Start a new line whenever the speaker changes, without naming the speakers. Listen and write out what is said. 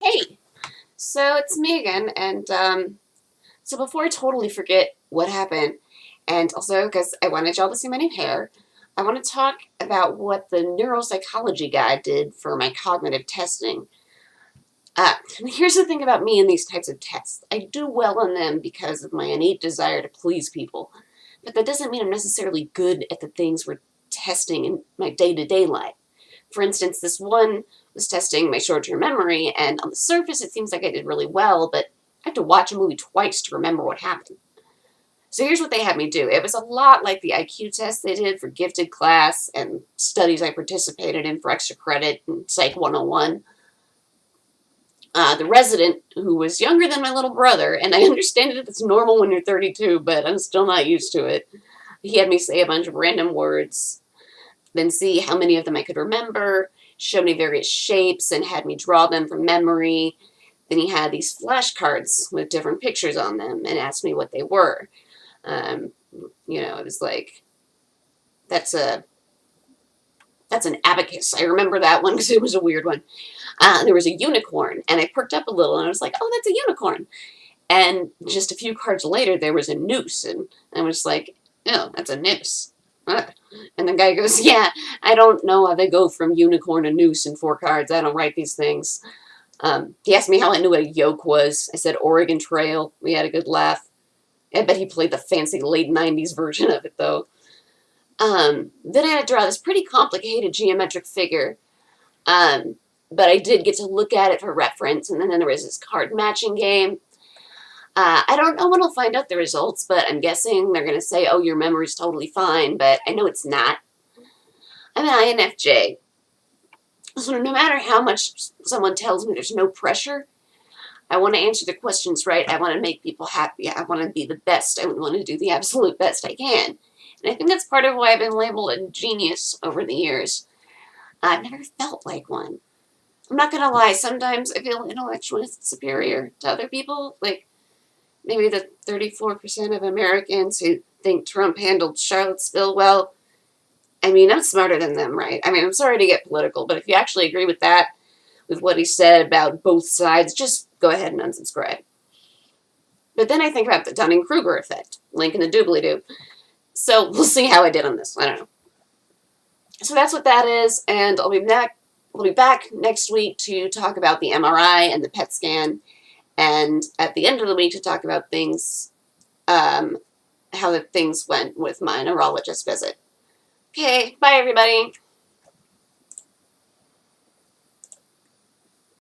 Hey, so it's me again, and so before I totally forget what happened, and also because I wanted y'all to see my new hair, I want to talk about what the neuropsychology guy did for my cognitive testing. Here's the thing about me and these types of tests. I do well on them because of my innate desire to please people, but that doesn't mean I'm necessarily good at the things we're testing in my day-to-day life. For instance, this one was testing my short-term memory, and on the surface it seems like I did really well, but I had to watch a movie twice to remember what happened. So here's what they had me do. It was a lot like the IQ test they did for gifted class and studies I participated in for extra credit in Psych 101. The resident, who was younger than my little brother, and I understand that it's normal when you're 32, but I'm still not used to it. He had me say a bunch of random words, then see how many of them I could remember, showed me various shapes, and had me draw them from memory. Then he had these flashcards with different pictures on them and asked me what they were. Um, it was like, that's an abacus. I remember that one because it was a weird one. There was a unicorn, and I perked up a little, and I was like, oh, that's a unicorn. And just a few cards later, there was a noose, and I was like, oh, that's a noose. And the guy goes, yeah, I don't know how they go from unicorn to noose in 4 cards. I don't write these things. He asked me how I knew what a yoke was. I said Oregon Trail. We had a good laugh. I bet he played the fancy late 90s version of it, though. Then I had to draw this pretty complicated geometric figure. But I did get to look at it for reference, and then there was this card matching game. I don't know when I'll find out the results, but I'm guessing they're going to say, oh, your memory's totally fine, but I know it's not. I'm an INFJ. So no matter how much someone tells me there's no pressure, I want to answer the questions right. I want to make people happy. I want to be the best. I want to do the absolute best I can. And I think that's part of why I've been labeled a genius over the years. I've never felt like one. I'm not going to lie. Sometimes I feel intellectually superior to other people. Like, maybe the 34% of Americans who think Trump handled Charlottesville well. I mean, I'm smarter than them, right? I mean, I'm sorry to get political, but if you actually agree with that, with what he said about both sides, just go ahead and unsubscribe. But then I think about the Dunning-Kruger effect, link in the doobly-doo. So we'll see how I did on this. I don't know. So that's what that is, and I'll be back next week to talk about the MRI and the PET scan, and at the end of the week to talk about things, how the things went with my neurologist visit. Okay, bye everybody.